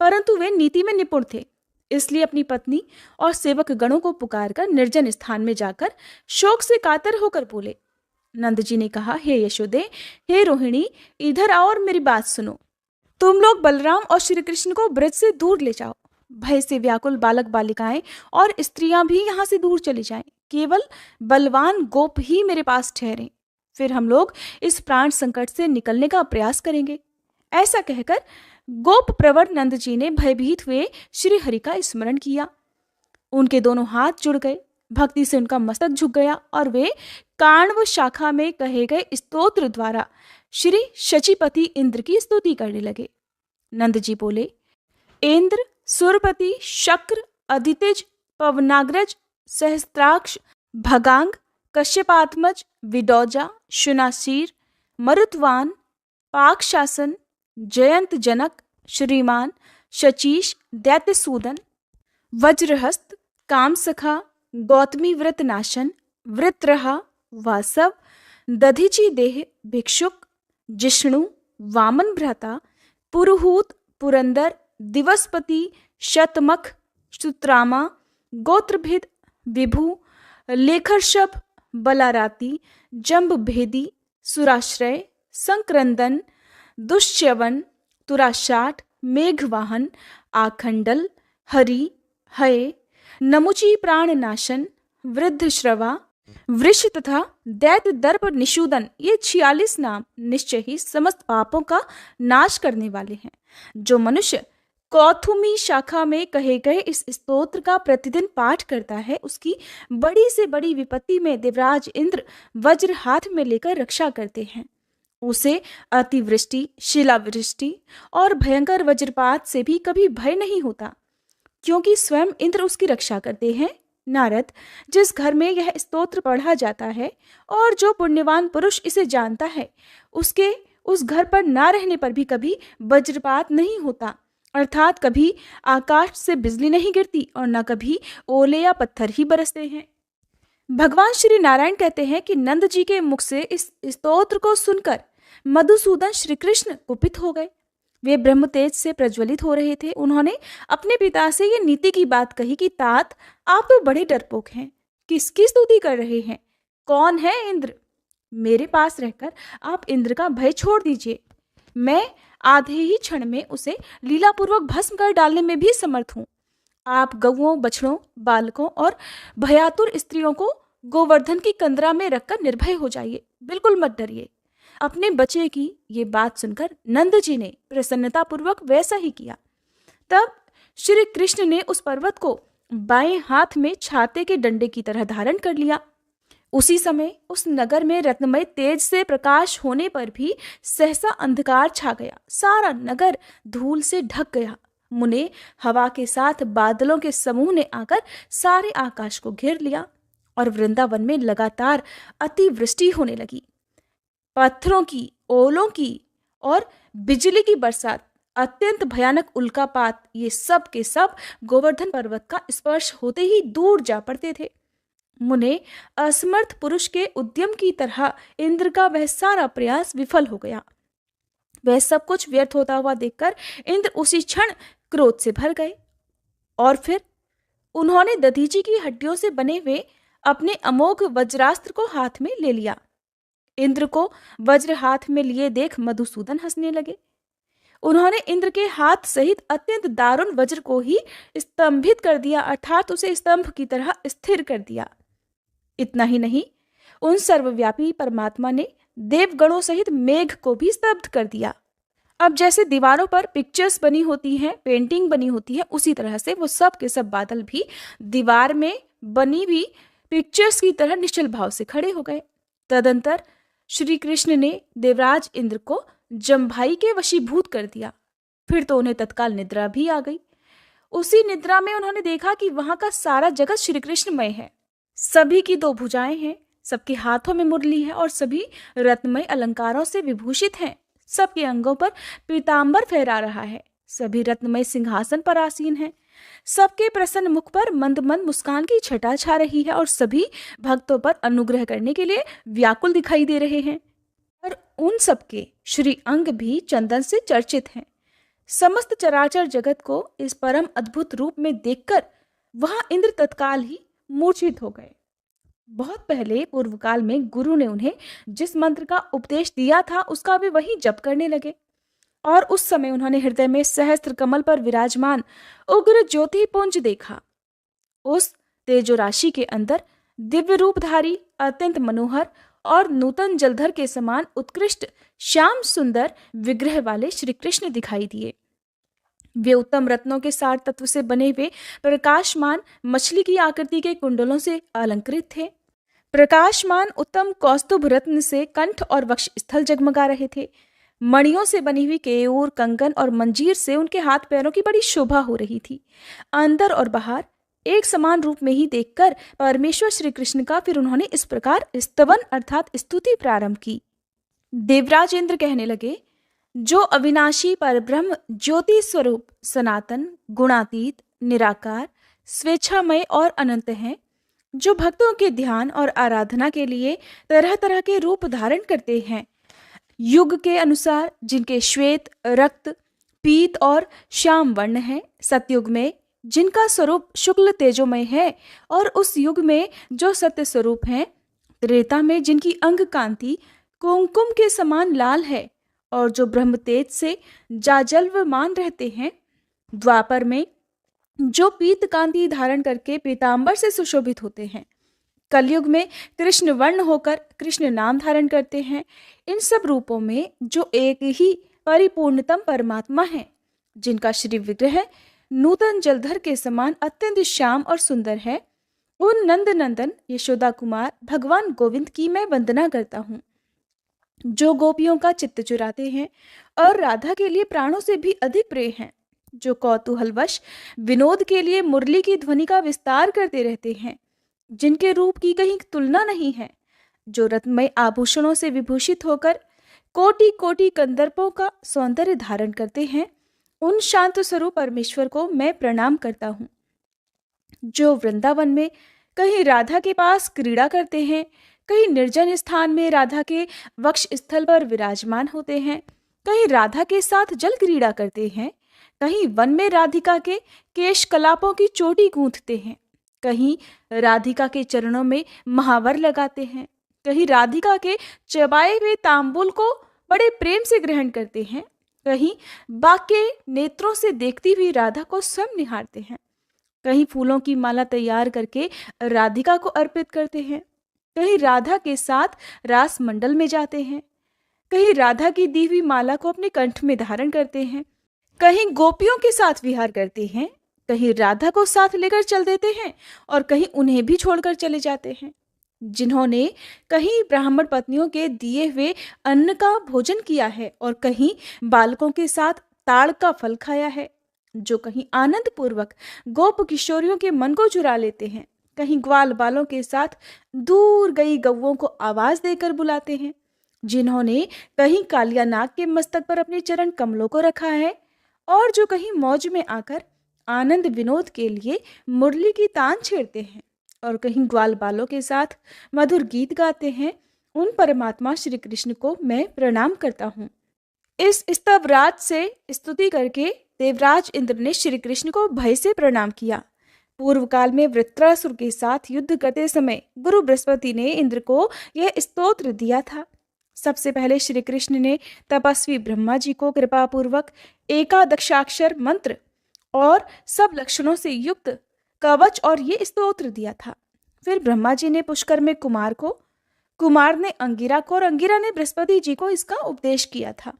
परंतु वे नीति में निपुण थे, इसलिए अपनी पत्नी और सेवक गणों को पुकारकर निर्जन स्थान में जाकर शोक से कातर होकर बोले। नंद जी ने कहा, हे यशोदे, हे रोहिणी, इधर आओ और मेरी बात सुनो। तुम लोग बलराम और श्री कृष्ण को ब्रज से दूर ले जाओ। भय से व्याकुल बालक बालिकाएं और स्त्रियां भी यहाँ से दूर चली जाएं। केवल बलवान गोप ही मेरे पास ठहरे। फिर हम लोग इस प्राण संकट से निकलने का प्रयास करेंगे। ऐसा कहकर गोप प्रवर नंद जी ने भयभीत हुए श्री हरि का स्मरण किया। उनके दोनों हाथ जुड़ गए, भक्ति से उनका मस्तक झुक गया और वे काण्व शाखा में कहे गए स्तोत्र द्वारा श्री शचीपति इंद्र की स्तुति करने लगे। नंद जी बोले, इंद्र, सुरपति, शक्र, अदितिज, पवनाग्रज, सहस्त्राक्ष, भगांग, कश्यपात्मज, विदौजा, शुनाशीर, मरुत्वान, पाकशासन, जयंत जनक, श्रीमान, शचीश, दैत्यसूदन, वज्रहस्त, कामसखा, गौतमी व्रत नाशन, वृत्रहा, वासव, दधिची देह, भिक्षुक, जिष्णु, वामन भ्राता, पुरुहूत, पुरंदर, दिवसपति, शतमख, सुत्रामा, गोत्रभिद, विभु, लेखर्षभ, बलाराती, जंबभेदी, सुराश्रय, संक्रंदन, दुष्यवन, तुराशाट, मेघवाहन, आखंडल, हरि, हय, नमुची प्राणनाशन, वृद्धश्रवा, वृष तथा दैत्य दर्प निषूदन, ये 46 नाम निश्चय ही समस्त पापों का नाश करने वाले हैं। जो मनुष्य कौथुमी शाखा में कहे गए इस स्तोत्र का प्रतिदिन पाठ करता है, उसकी बड़ी से बड़ी विपत्ति में देवराज इंद्र वज्र हाथ में लेकर रक्षा करते हैं। उसे अतिवृष्टि, शिलावृष्टि और भयंकर वज्रपात से भी कभी भय नहीं होता, क्योंकि स्वयं इंद्र उसकी रक्षा करते हैं। नारद, जिस घर में यह स्तोत्र पढ़ा जाता है और जो पुण्यवान पुरुष इसे जानता है, उसके उस घर पर ना रहने पर भी कभी वज्रपात नहीं होता, अर्थात कभी आकाश से बिजली नहीं गिरती और न कभी ओले या पत्थर ही बरसते हैं। भगवान श्री नारायण कहते हैं कि नंद जी के मुख से इस स्तोत्र को सुनकर मधुसूदन श्री कृष्ण कुपित हो गए। वे ब्रह्म तेज से प्रज्वलित हो रहे थे। उन्होंने अपने पिता से ये नीति की बात कही कि तात, आप तो बड़े डरपोक हैं, किसकी स्तुति कर रहे हैं? कौन है इंद्र? मेरे पास रहकर आप इंद्र का भय छोड़ दीजिए। मैं आधे ही क्षण में उसे लीलापूर्वक भस्म कर डालने में भी समर्थ हूँ। आप गौओं, बछड़ों, बालकों और भयातुर स्त्रियों को गोवर्धन की कंदरा में रखकर निर्भय हो जाइए, बिल्कुल मत डरिए। अपने बच्चे की ये बात सुनकर नंद जी ने प्रसन्नतापूर्वक वैसा ही किया। तब श्री कृष्ण ने उस पर्वत को बाएं हाथ में छाते के डंडे की तरह धारण कर लिया। उसी समय उस नगर में रत्नमय तेज से प्रकाश होने पर भी सहसा अंधकार छा गया। सारा नगर धूल से ढक गया। मुने हवा के साथ बादलों के समूह ने आकर सारे आकाश को घेर लिया और वृंदावन में लगातार अतिवृष्टि होने लगी। पत्थरों की, ओलों की और बिजली की बरसात, अत्यंत भयानक उल्कापात, ये सब के सब गोवर्धन पर्वत का स्पर्श होते ही दूर जा पड़ते थे। मुने असमर्थ पुरुष के उद्यम की तरह इंद्र का वह सारा प्रयास विफल हो गया। वह सब कुछ व्यर्थ होता हुआ देखकर इंद्र उसी क्षण क्रोध से भर गए और फिर उन्होंने दधीची की हड्डियों से बने हुए अपने अमोघ वज्रास्त्र को हाथ में ले लिया। इंद्र को वज्र हाथ में लिए देख मधुसूदन हंसने लगे। उन्होंने इंद्र के हाथ सहित अत्यंत दारुण वज्र को ही स्तंभित कर दिया, अर्थात उसे स्तंभ की तरह स्थिर कर दिया। इतना ही नहीं, उन सर्वव्यापी परमात्मा ने देवगणों सहित मेघ को भी स्तब्ध कर दिया। अब जैसे दीवारों पर पिक्चर्स बनी होती हैं, पेंटिंग बनी होती है, उसी तरह से वो सब के सब बादल भी दीवार में बनी हुई पिक्चर्स की तरह निश्चल भाव से खड़े हो गए। तदंतर श्री कृष्ण ने देवराज इंद्र को जम्भाई के वशीभूत कर दिया। फिर तो उन्हें तत्काल निद्रा भी आ गई। उसी निद्रा में उन्होंने देखा कि वहां का सारा जगत श्री कृष्णमय है। सभी की 2 भुजाएं हैं, सबके हाथों में मुरली है और सभी रत्नमय अलंकारों से विभूषित हैं। सबके अंगों पर पीतांबर फहरा रहा है, सभी रत्नमय सिंहासन पर आसीन हैं। सबके प्रसन्न मुख पर मंद मंद मुस्कान की छटा छा रही है और सभी भक्तों पर अनुग्रह करने के लिए व्याकुल दिखाई दे रहे हैं। और उन सबके श्री अंग भी चंदन से चर्चित हैं। समस्त चराचर जगत को इस परम अद्भुत रूप में देखकर वहां इंद्र तत्काल ही मूर्छित हो गए। बहुत पहले पूर्व काल में गुरु ने उन्हें जिस मंत्र का उपदेश दिया था उसका भी वही जप करने लगे और उस समय उन्होंने हृदय में सहस्त्र कमल पर विराजमान उग्र ज्योति पुंज देखा। उस तेजो राशि के अंदर दिव्य रूपधारी, अत्यंत मनोहर और नूतन जलधर के समान उत्कृष्ट श्याम सुंदर विग्रह वाले श्री कृष्ण दिखाई दिए। वे उत्तम रत्नों के सार तत्व से बने हुए प्रकाशमान मछली की आकृति के कुंडलों से अलंकृत थे। प्रकाशमान उत्तम कौस्तुभ रत्न से कंठ और वक्ष स्थल जगमगा रहे थे। मणियों से बनी हुई केयूर, कंगन और मंजीर से उनके हाथ पैरों की बड़ी शोभा हो रही थी। अंदर और बाहर एक समान रूप में ही देखकर परमेश्वर श्री कृष्ण का फिर उन्होंने इस प्रकार स्तवन अर्थात स्तुति प्रारंभ की। देवराज इंद्र कहने लगे, जो अविनाशी परब्रह्म ज्योति स्वरूप सनातन गुणातीत निराकार स्वेच्छामय और अनंत हैं, जो भक्तों के ध्यान और आराधना के लिए तरह तरह के रूप धारण करते हैं, युग के अनुसार जिनके श्वेत, रक्त, पीत और श्याम वर्ण हैं, सतयुग में जिनका स्वरूप शुक्ल तेजोमय है और उस युग में जो सत्य स्वरूप हैं, त्रेता में जिनकी अंग कांति कुमकुम के समान लाल है और जो ब्रह्म तेज से जाजल्वमान रहते हैं, द्वापर में जो पीत कांति धारण करके पीतांबर से सुशोभित होते हैं, कलयुग में कृष्ण वर्ण होकर कृष्ण नाम धारण करते हैं। इन सब रूपों में जो एक ही परिपूर्णतम परमात्मा है, जिनका श्री विग्रह नूतन जलधर के समान अत्यंत श्याम और सुंदर है, उन नंद नंदन यशोदा कुमार भगवान गोविंद की मैं वंदना करता हूँ, जो गोपियों का चित्त चुराते हैं और राधा के लिए प्राणों से भी अधिक प्रिय हैं, जो कौतूहलवश विनोद के लिए मुरली की ध्वनि का विस्तार करते रहते हैं, जिनके रूप की कहीं तुलना नहीं है, जो रत्नमय आभूषणों से विभूषित होकर कोटि कोटि कंदर्पों का सौंदर्य धारण करते हैं, उन शांत स्वरूप परमेश्वर को मैं प्रणाम करता हूँ। जो वृंदावन में कहीं राधा के पास क्रीड़ा करते हैं, कहीं निर्जन स्थान में राधा के वक्ष स्थल पर विराजमान होते हैं, कहीं राधा के साथ जल क्रीड़ा करते हैं, कहीं वन में राधिका के केश कलापों की चोटी गूंथते हैं, कहीं राधिका के चरणों में महावर लगाते हैं, कहीं राधिका के चबाए हुए तांबुल को बड़े प्रेम से ग्रहण करते हैं, कहीं बाके नेत्रों से देखती हुई राधा को स्वयं निहारते हैं, कहीं फूलों की माला तैयार करके राधिका को अर्पित करते हैं, कहीं राधा के साथ रास मंडल में जाते हैं, कहीं राधा की दी हुई माला को अपने कंठ में धारण करते हैं, कहीं गोपियों के साथ विहार करते हैं, कहीं राधा को साथ लेकर चल देते हैं और कहीं उन्हें भी छोड़कर चले जाते हैं। जिन्होंने कहीं ब्राह्मण पत्नियों के दिए हुए अन्न का भोजन किया है और कहीं बालकों के साथ ताड़ का फल खाया है, जो कहीं आनंद पूर्वक गोप किशोरियों के मन को चुरा लेते हैं, कहीं ग्वाल बालों के साथ दूर गई गौओं को आवाज देकर बुलाते हैं, जिन्होंने कहीं कालिया नाग के मस्तक पर अपने चरण कमलों को रखा है और जो कहीं मौज में आकर आनंद विनोद के लिए मुरली की तान छेड़ते हैं और कहीं ग्वाल बालों के साथ मधुर गीत गाते हैं, उन परमात्मा श्री कृष्ण को मैं प्रणाम करता हूँ। इस स्तवराज से स्तुति करके देवराज इंद्र ने श्री कृष्ण को भय से प्रणाम किया। पूर्व काल में वृत्रासुर के साथ युद्ध करते समय गुरु बृहस्पति ने इंद्र को यह स्तोत्र दिया था। सबसे पहले श्री कृष्ण ने तपस्वी ब्रह्मा जी को कृपा पूर्वक एकादशाक्षर मंत्र और सब लक्षणों से युक्त कवच और ये स्तोत्र दिया था। फिर ब्रह्मा जी ने पुष्कर में कुमार को, कुमार ने अंगिरा को और अंगिरा ने बृहस्पति जी को इसका उपदेश किया था।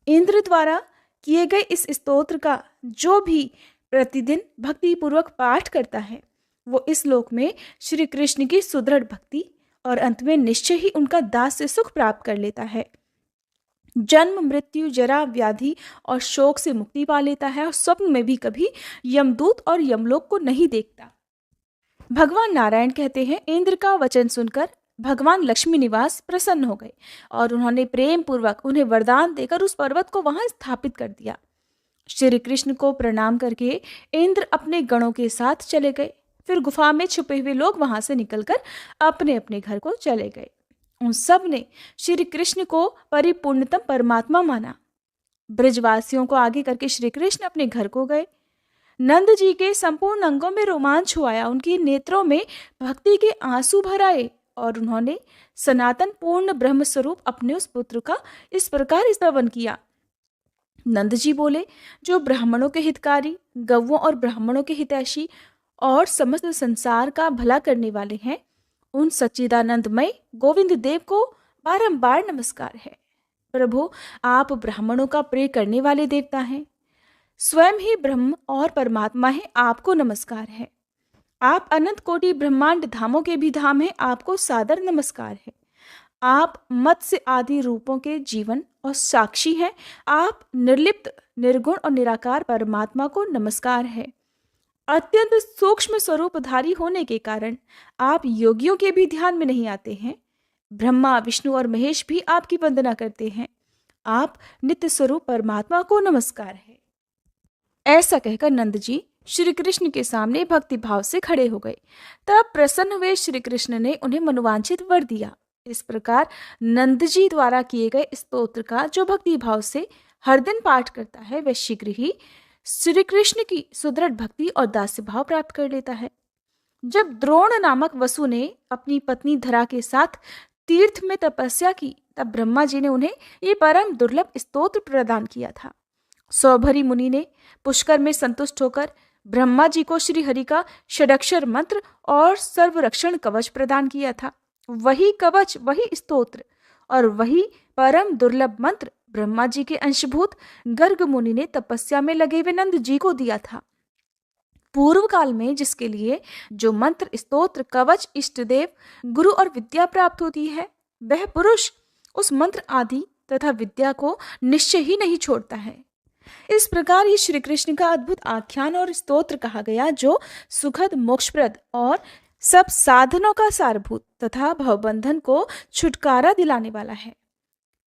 इंद्र द्वारा किए गए इस स्तोत्र का जो भी प्रतिदिन भक्ति पूर्वक पाठ करता है वो इस लोक में श्री कृष्ण की सुदृढ़ भक्ति और अंत में निश्चय ही उनका दास से सुख प्राप्त कर लेता है। जन्म, मृत्यु, जरा, व्याधि और शोक से मुक्ति पा लेता है और स्वप्न में भी कभी यमदूत और यमलोक को नहीं देखता। भगवान नारायण कहते हैं, इंद्र का वचन सुनकर भगवान लक्ष्मी निवास प्रसन्न हो गए और उन्होंने प्रेम पूर्वक उन्हें वरदान देकर उस पर्वत को वहां स्थापित कर दिया। श्री कृष्ण को प्रणाम करके इंद्र अपने गणों के साथ चले गए। फिर गुफा में छुपे हुए लोग वहां से निकलकर अपने अपने घर को चले गए। उन सब ने श्री कृष्ण को परिपूर्णतम परमात्मा माना। ब्रजवासियों को आगे करके श्री कृष्ण अपने घर को गए। नंद जी के संपूर्ण अंगों में रोमांच हो आया, उनकी नेत्रों में भक्ति के आंसू भर आए और उन्होंने सनातन पूर्ण ब्रह्म स्वरूप अपने उस पुत्र का इस प्रकार स्तवन किया। नंद जी बोले, जो ब्राह्मणों के हितकारी, गौओं और ब्राह्मणों के हितैषी और समस्त संसार का भला करने वाले हैं, उन सच्चिदानंदमय गोविंद देव को बारंबार नमस्कार है। प्रभु, आप ब्राह्मणों का प्रिय करने वाले देवता हैं, स्वयं ही ब्रह्म और परमात्मा है, आपको नमस्कार है। आप अनंत कोटि ब्रह्मांड धामों के भी धाम हैं, आपको सादर नमस्कार है। आप मत्स्य आदि रूपों के जीवन और साक्षी हैं, आप निर्लिप्त, निर्गुण और निराकार परमात्मा को नमस्कार है। अत्यंत सूक्ष्म स्वरूपधारी होने के कारण आप योगियों के भी ध्यान में नहीं आते हैं। ब्रह्मा, विष्णु और महेश भी आपकी वंदना करते हैं। आप नित्य स्वरूप परमात्मा को नमस्कार है। ऐसा कहकर नंद जी श्री कृष्ण के सामने भक्ति भाव से खड़े हो गए। तब प्रसन्न हुए श्री कृष्ण ने उन्हें मनोवांछित वर दिया। इस प्रकार नंद जी द्वारा किए गए स्तोत्र का जो भक्ति भाव से हर दिन पाठ करता है वह शीघ्र ही श्री कृष्ण की सुदृढ़ भक्ति और दास्य भाव प्राप्त कर लेता है। जब द्रोण नामक वसु ने अपनी पत्नी धरा के साथ तीर्थ में तपस्या की, तब ब्रह्मा जी ने उन्हें ये परम दुर्लभ स्तोत्र प्रदान किया था। सौभरी मुनि ने पुष्कर में संतुष्ट होकर ब्रह्मा जी को श्री हरि का षडक्षर मंत्र और सर्वरक्षण कवच प्रदान किया था। वही कवच, वही स्तोत्र और वही परम दुर्लभ मंत्र ब्रह्मा जी के अंशभूत गर्ग मुनि ने तपस्या में लगे हुए नंद जी को दिया था। पूर्व काल में जिसके लिए जो मंत्र, स्तोत्र, कवच, इष्ट देव, गुरु और विद्या प्राप्त होती है, वह पुरुष उस मंत्र आदि तथा विद्या को निश्चय ही नहीं छोड़ता है। इस प्रकार ये श्री कृष्ण का अद्भुत आख्यान और स्तोत्र कहा गया जो सुखद, मोक्षप्रद और सब साधनों का सारभूत तथा भवबंधन को छुटकारा दिलाने वाला है।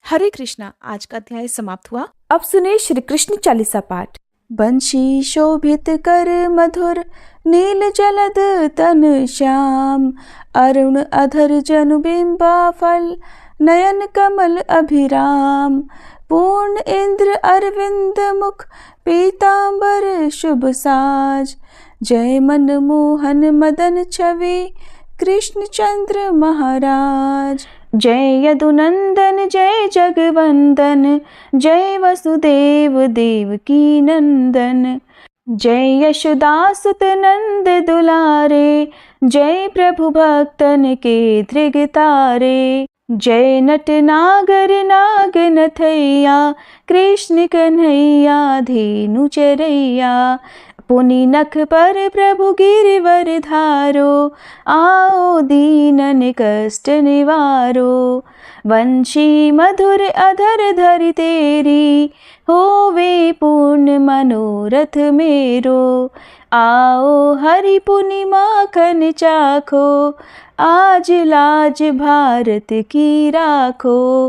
हरे कृष्णा। आज का अध्याय समाप्त हुआ। अब सुने श्री कृष्ण चालीसा पाठ। बंशी शोभित कर मधुर, नील जलद तन श्याम, अरुण अधर जनु बिंबा फल, नयन कमल अभिराम, पूर्ण इंद्र अरविंद मुख, पीतांबर शुभ साज, जय मन मोहन मदन छवि, कृष्ण चंद्र महाराज। जय यदुनंदन, जय जगवंदन, जय वसुदेव देवकी नंदन, जय यशोदासुत नंद दुलारे, जय प्रभु भक्तन के धृग तारे, जय नट नागर नाग नथैया, कृष्ण कन्हैया धेनु चरैया, पुनि नख पर प्रभु गिरिवर धारो, आओ दीनन कष्ट निवारो, वंशी मधुर अधर धरि तेरी, होवे पूर्ण मनोरथ मेरो, आओ हरि पुनि माखन चाखो, आज लाज भारत की राखो,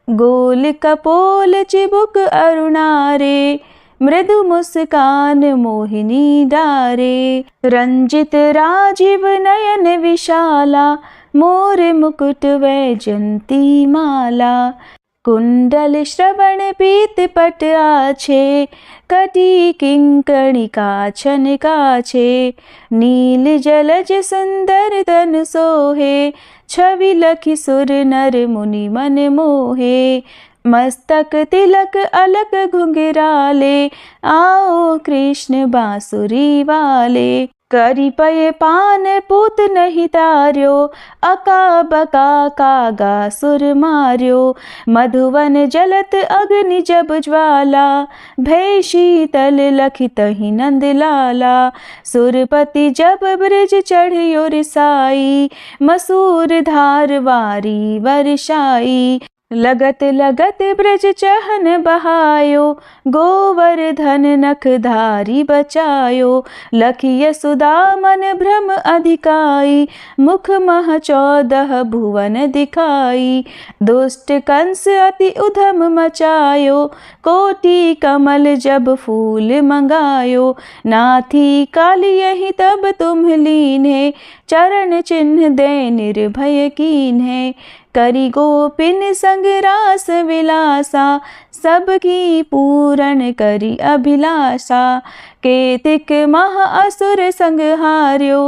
गोल कपोल चिबुक अरुणारे, मृदु मुस्कान मोहिनी डारे, रंजित राजीव नयन विशाला, मोर मुकुट वैजंती माला, कुंडल श्रवण पीत पट आछे, कटी किंकणी काछन काछे, नील जलज सुंदर तन सोहे, छवि लखि सुर नर मुनि मन मोहे, मस्तक तिलक अलक घुंघराले, आओ कृष्ण बांसुरी वाले, करी पय पान पूत नहीं तार्यो, अका बका कागा सुर मार्यो। मधुवन जलत अग्नि जब ज्वाला, भय शीतल लखित ही नंद लाला। सुरपति जब ब्रज चढ़ियो रिसाई, मसूर धार वारी वर्षाई। लगत लगत ब्रज चहन बहायो, गोवर्धन नखधारी बचायो। लखी यशोदा मन भ्रम अधिकाई, मुख मह 14 भुवन दिखाई। दुष्ट कंस अति उधम मचायो, कोटि कमल जब फूल मंगायो। नाथी काली यही तब तुम लीन्हे, चरण चिन्ह दे निर्भय कीन्हे। करी गोपिन संग रास विलासा, सबकी पूरन करी अभिलाषा। केतिक महा असुर संग हार्यो,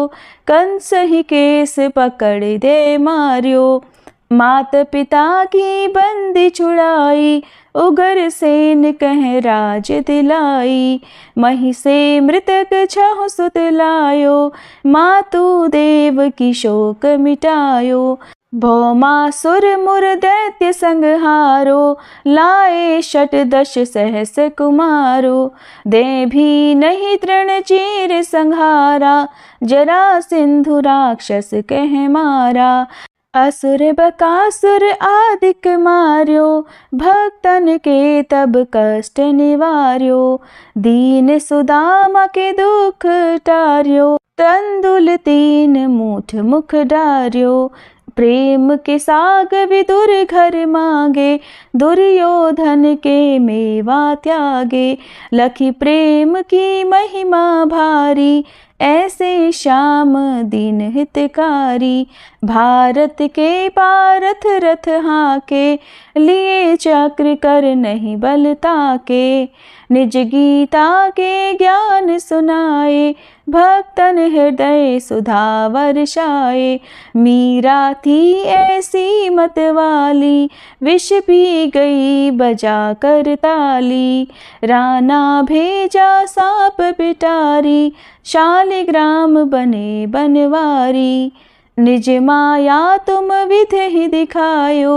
कंस ही केस पकड़ दे मार्यो। मात पिता की बंदी छुड़ाई, उगर सेन कह राज दिलाई। मही से मृतक 6 सुत लायो, मातु देव की शोक मिटायो। भौमासुर मुर दैत्य संहारो, लाए 10 सहस कुमारो। दे भी नहीं तृण चीर संहारा, जरा सिंधु राक्षस कह मारा। असुर बकासुर आदिक मार्यो, भक्तन के तब कष्ट निवार्यो। दीन सुदामा के दुख टार्यो, तंदुल 3 मूठ मुख डार्यो। प्रेम के साग विदुर घर मांगे, दुर्योधन के मेवा त्यागे। लखी प्रेम की महिमा भारी, ऐसे श्याम दीन हितकारी। भारत के पारथ रथ हाके, लिए चक्र कर नहीं बल ताके। निज गीता के ज्ञान सुनाए, भक्तन हृदय सुधा वर्षाए। मीरा थी ऐसी मत वाली, विष पी गई बजा कर ताली। राना भेजा सांप पिटारी, शालिग्राम बने बनवारी। निज माया तुम विधि ही दिखायो,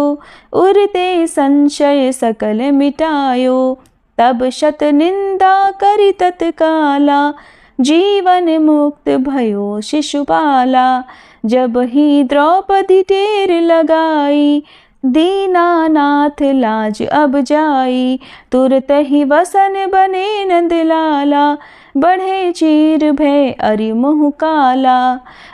उरते संशय सकल मिटायो। तब शत निंदा करी तत्काला, जीवन मुक्त भयो शिशुपाला। जब ही द्रौपदी टेर लगाई, दीनानाथ लाज अब जाई। तुरत ही वसन बने नंदलाला, बढ़े चीर भय अरि मुँह काला।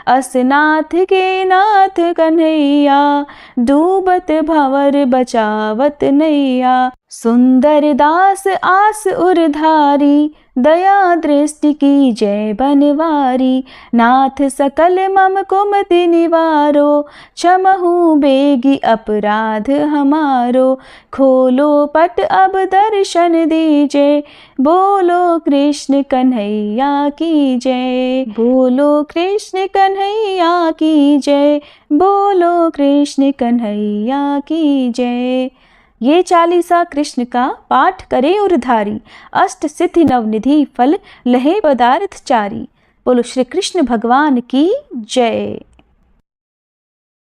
असनाथ के नाथ कन्हैया, डूबत भंवर बचावत नैया। सुंदर दास आस उरधारी, दया दृष्टि की जय बनवारी। नाथ सकल मम कुमति निवारो, क्षमहु बेगी अपराध हमारो। खोलो पट अब दर्शन दीजे, बोलो कृष्ण कन्हैया की जय। बोलो कृष्ण कन्हैया की जय, बोलो कृष्ण कन्हैया की जय। ये 40 कृष्ण का पाठ करे उरधारी, अष्ट सिद्धि नवनिधि फल लहे पदार्थ चारी। बोलो श्री कृष्ण भगवान की जय।